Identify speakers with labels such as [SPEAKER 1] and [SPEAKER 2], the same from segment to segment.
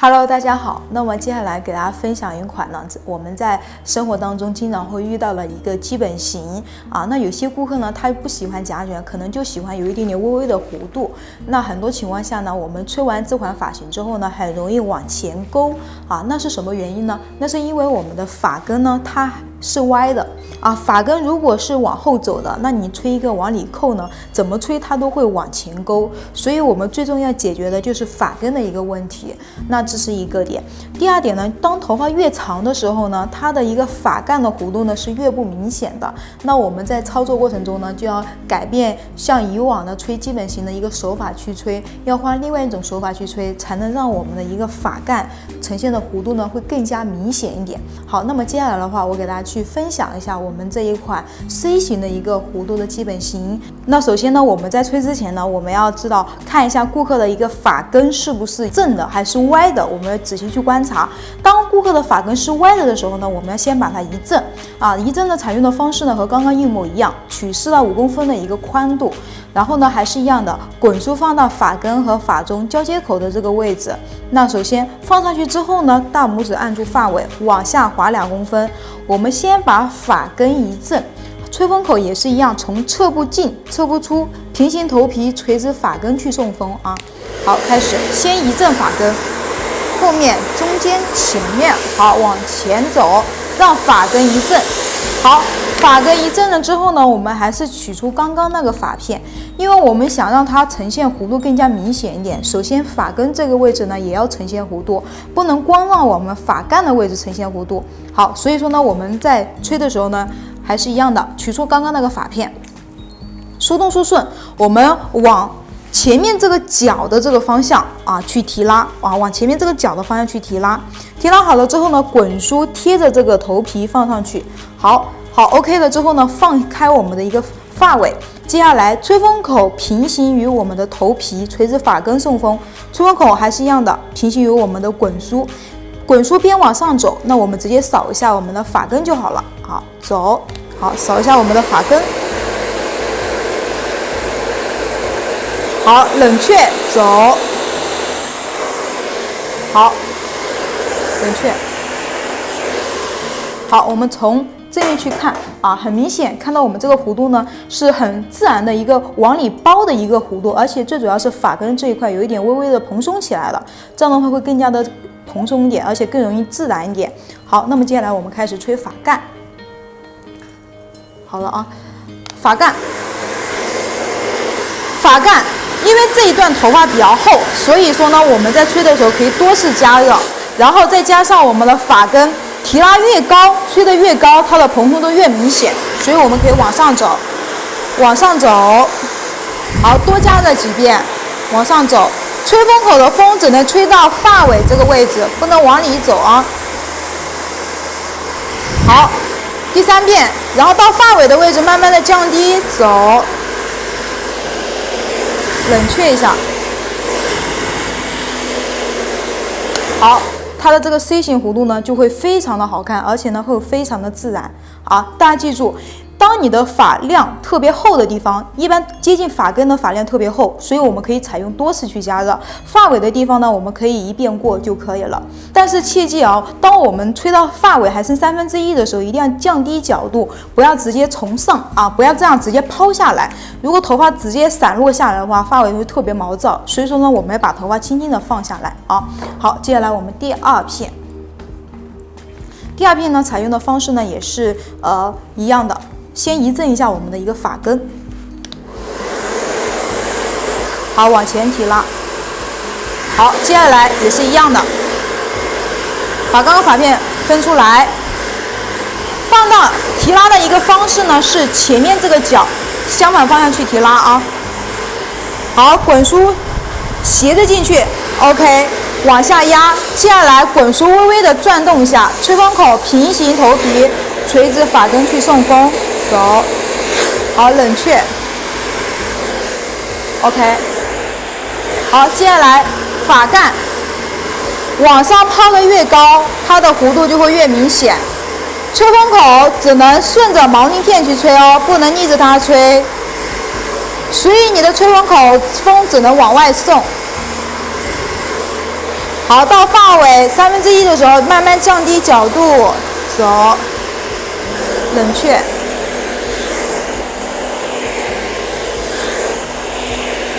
[SPEAKER 1] Hello， 大家好。那么接下来给大家分享一款呢，我们在生活当中经常会遇到的一个基本型啊。那有些顾客呢，他不喜欢夹卷，可能就喜欢有一点点微微的弧度。那很多情况下呢，我们吹完这款发型之后呢，很容易往前勾啊。那是什么原因呢？那是因为我们的发根呢，它是歪的啊。发根如果是往后走的，那你吹一个往里扣呢，怎么吹它都会往前勾。所以我们最终要解决的就是发根的一个问题。那这是一个点。第二点呢，当头发越长的时候呢，它的一个发干的弧度呢是越不明显的。那我们在操作过程中呢，就要改变像以往的吹基本型的一个手法去吹，要换另外一种手法去吹，才能让我们的一个发干呈现的弧度呢会更加明显一点。好，那么接下来的话，我给大家去分享一下我们这一款 C 型的一个弧度的基本型。那首先呢，我们在吹之前呢，我们要知道看一下顾客的一个发根是不是正的还是歪的，我们要仔细去观察。当顾客的发根是歪的时候呢，我们要先把它一正啊，一正的采用的方式呢和刚刚一模一样，取4到5公分的一个宽度，然后呢还是一样的，滚梳放到发根和发中交接口的这个位置。那首先放上去之后呢，大拇指按住发尾，往下滑2公分。我们先把发根一正，吹风口也是一样，从侧部进侧部出，平行头皮垂直发根去送风啊。好，开始，先一正发根，后面、中间、前面，好，往前走，让发根一正。好，发根一正了之后呢，我们还是取出刚刚那个发片，因为我们想让它呈现弧度更加明显一点。首先，发根这个位置呢也要呈现弧度，不能光让我们发干的位置呈现弧度。好，所以说呢，我们在吹的时候呢，还是一样的，取出刚刚那个发片，疏通疏顺，我们往前面这个角的这个方向啊去提拉啊，往前面这个角的方向去提拉，提拉好了之后呢，滚梳贴着这个头皮放上去，好 OK 了之后呢，放开我们的一个发尾，接下来吹风口平行于我们的头皮，垂直发根送风，吹风口还是一样的，平行于我们的滚梳，滚梳边往上走，那我们直接扫一下我们的发根就好了，好，走，好，扫一下我们的发根。好，冷却走，好，冷却。好，我们从正面去看啊，很明显看到我们这个弧度呢是很自然的一个往里包的一个弧度，而且最主要是发根这一块有一点微微的蓬松起来了，这样的话会更加的蓬松一点，而且更容易自然一点。好，那么接下来我们开始吹发干。好了啊，发干。因为这一段头发比较厚，所以说呢，我们在吹的时候可以多次加热，然后再加上我们的发根提拉越高，吹得越高，它的蓬松度越明显，所以我们可以往上走，往上走，好，多加热几遍，往上走。吹风口的风只能吹到发尾这个位置，不能往里走啊。好，第3遍，然后到发尾的位置慢慢的降低，走。冷却一下，好，它的这个 C 型弧度呢就会非常的好看，而且呢会非常的自然啊！大家记住，当你的发量特别厚的地方，一般接近发根的发量特别厚，所以我们可以采用多次去加热。发尾的地方呢，我们可以一遍过就可以了。但是切记啊，当我们吹到发尾还剩1/3的时候，一定要降低角度，不要直接从上啊，不要这样直接抛下来。如果头发直接散落下来的话，发尾会特别毛躁。所以说呢，我们要把头发轻轻的放下来啊。好，接下来我们第2片。第2片呢，采用的方式呢也是一样的。先移正一下我们的一个发根，好，往前提拉，好，接下来也是一样的，把刚刚发片分出来，放到提拉的一个方式呢是前面这个角相反方向去提拉啊，好，滚梳斜着进去 ，OK， 往下压，接下来滚梳微微的转动一下，吹风口平行头皮，垂直发根去送风。走，好，冷却 ，OK， 好，接下来发干往上抛得越高，它的弧度就会越明显。吹风口只能顺着毛鳞片去吹哦，不能逆着它吹，所以你的吹风口风只能往外送。好，到发尾1/3的时候，慢慢降低角度，走，冷却，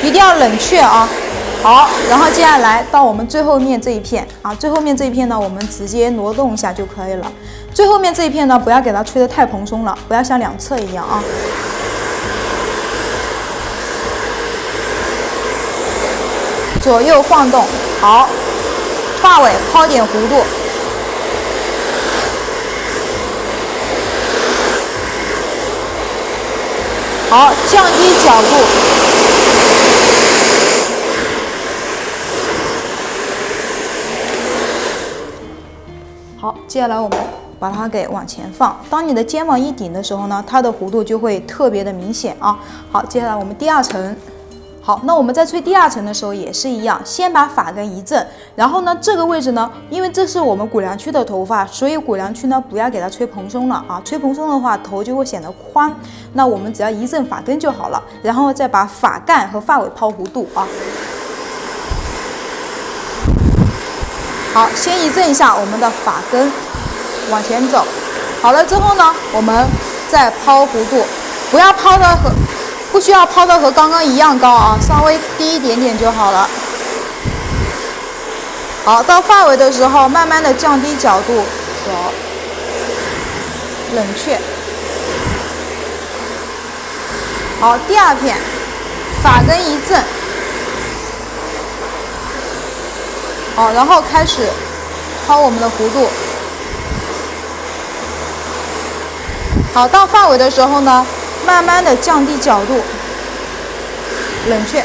[SPEAKER 1] 一定要冷却啊。好，然后接下来到我们最后面这一片啊，最后面这一片呢，我们直接挪动一下就可以了。最后面这一片呢，不要给它吹得太蓬松了，不要像两侧一样啊。左右晃动，好，发尾抛点弧度，好，降低角度，好，接下来我们把它给往前放。当你的肩膀一顶的时候呢，它的弧度就会特别的明显啊。好，接下来我们第二层。好，那我们在吹第二层的时候也是一样，先把发根一正，然后呢，这个位置呢，因为这是我们骨梁区的头发，所以骨梁区呢不要给它吹蓬松了啊，吹蓬松的话头就会显得宽。那我们只要一正发根就好了，然后再把发干和发尾抛弧度啊。好，先一正一下我们的发根，往前走。好了之后呢，我们再抛弧度，不要抛的不需要抛的和刚刚一样高啊，稍微低一点点就好了。好，到发尾的时候，慢慢的降低角度，走，冷却。好，第二片，发根一正。好，然后开始抛我们的弧度。好，到发尾的时候呢，慢慢的降低角度，冷却。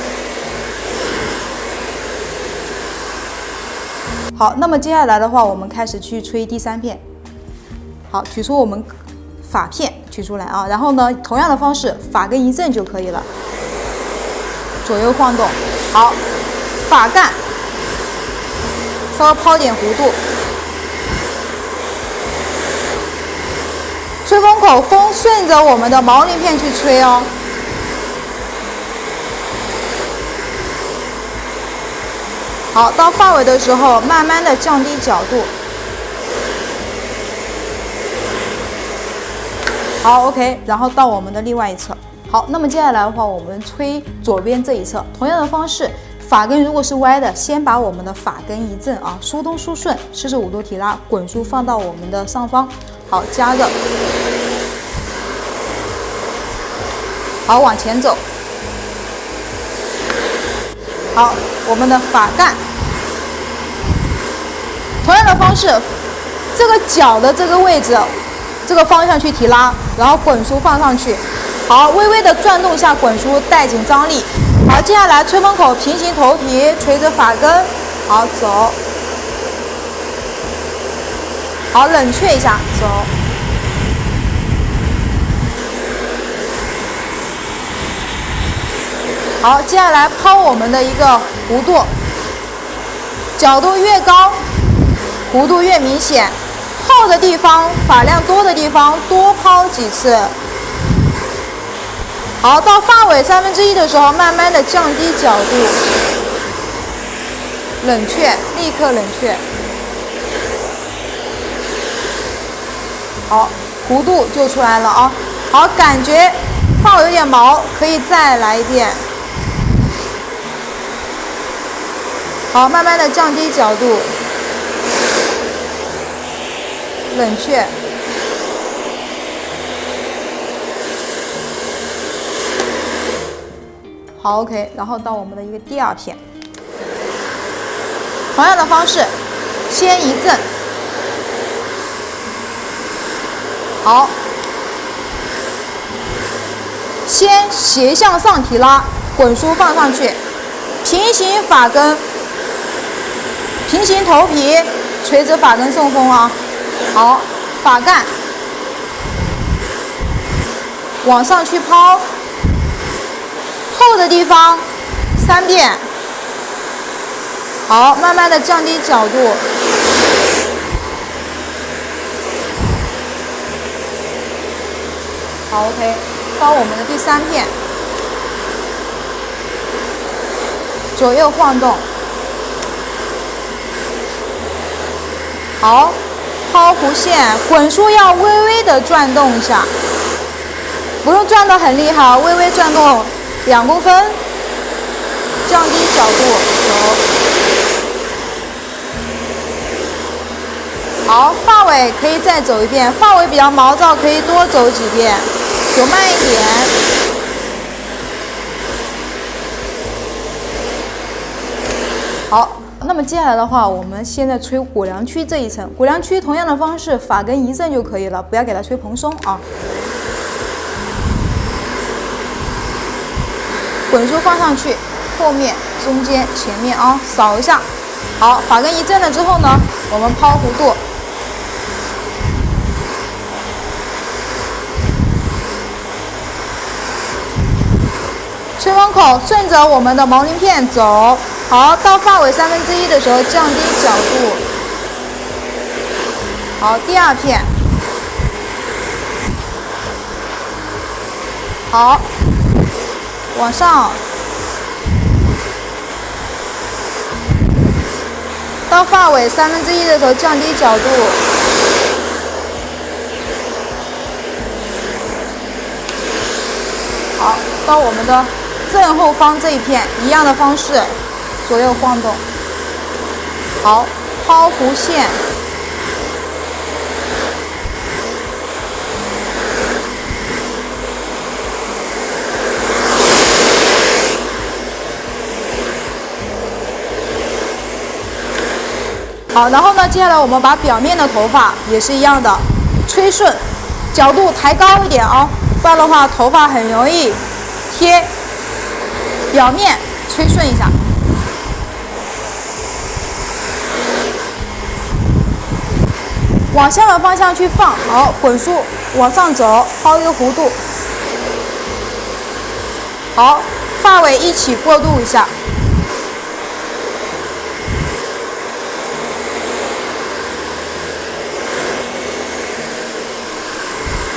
[SPEAKER 1] 好，那么接下来的话，我们开始去吹第三片。好，取出我们发片，取出来啊，然后呢，同样的方式，发根一正就可以了，左右晃动。好，发干，稍微抛点弧度。吹风口风顺着我们的毛鳞片去吹哦。好，到发尾的时候，慢慢的降低角度。好 ，OK， 然后到我们的另外一侧。好，那么接下来的话，我们吹左边这一侧，同样的方式，发根如果是歪的，先把我们的发根一正啊，疏通疏顺，45度提拉，滚梳放到我们的上方。好，加热。好，往前走。好，我们的发干，同样的方式，这个脚的这个位置，这个方向去提拉，然后滚梳放上去。好，微微的转动一下滚梳，带紧张力。好，接下来吹风口平行头皮，垂着发根，好走。好，冷却一下，走。好，接下来抛我们的一个弧度，角度越高，弧度越明显。厚的地方，发量多的地方，多抛几次。好，到发尾1/3的时候，慢慢的降低角度，冷却，立刻冷却。好，弧度就出来了啊。好，感觉发尾有点毛，可以再来一遍。好，慢慢的降低角度，冷却。好 ，OK， 然后到我们的一个第二片，同样的方式，先一正，好，先斜向上提拉，滚梳放上去，平行发根。平行头皮，垂直发根送风啊！好，发干，往上去抛，厚的地方3遍。好，慢慢的降低角度。好 ，OK， 到我们的第3片，左右晃动。好，抛弧线，滚梳要微微的转动一下，不用转得很厉害，微微转动2公分，降低角度走。好，发尾可以再走一遍，发尾比较毛躁，可以多走几遍，走慢一点。好。那么接下来的话，我们现在吹骨梁区这一层。骨梁区同样的方式，发根一正就可以了，不要给它吹蓬松啊。滚梳放上去，后面、中间、前面啊，扫一下。好，发根一正了之后呢，我们抛弧度。吹风口顺着我们的毛鳞片走。好，到发尾1/3的时候降低角度。好，第2片。好，往上。到发尾1/3的时候降低角度。好，到我们的正后方这一片，一样的方式。左右晃动，好，抛弧线，好，然后呢，接下来我们把表面的头发也是一样的，吹顺，角度抬高一点啊，不然的话头发很容易贴，表面吹顺一下。往相反方向去放，好，滚梳往上走，抛一个弧度，好，发尾一起过渡一下，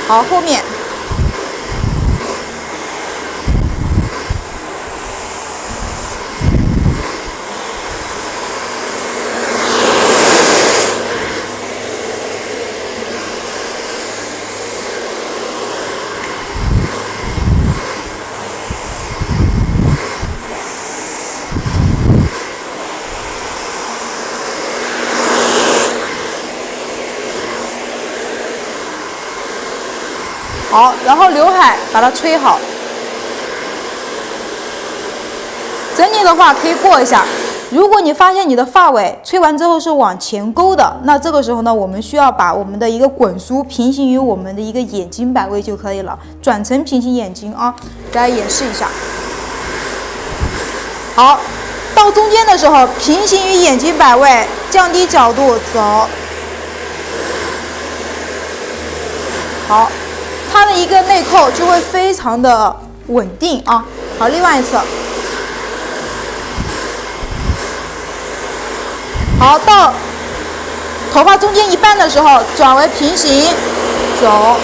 [SPEAKER 1] 好，后面。好，然后刘海把它吹好。整体的话可以过一下。如果你发现你的发尾吹完之后是往前勾的，那这个时候呢，我们需要把我们的一个滚梳平行于我们的一个眼睛摆位就可以了，转成平行眼睛啊，给大家演示一下。好，到中间的时候平行于眼睛摆位，降低角度走。好。它的一个内扣就会非常的稳定啊。好，另外一侧。好，到头发中间一半的时候转为平行走，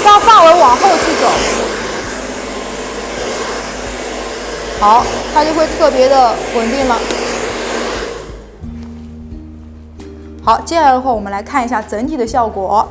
[SPEAKER 1] 让发尾往后去走。好，它就会特别的稳定了。好，接下来的话我们来看一下整体的效果。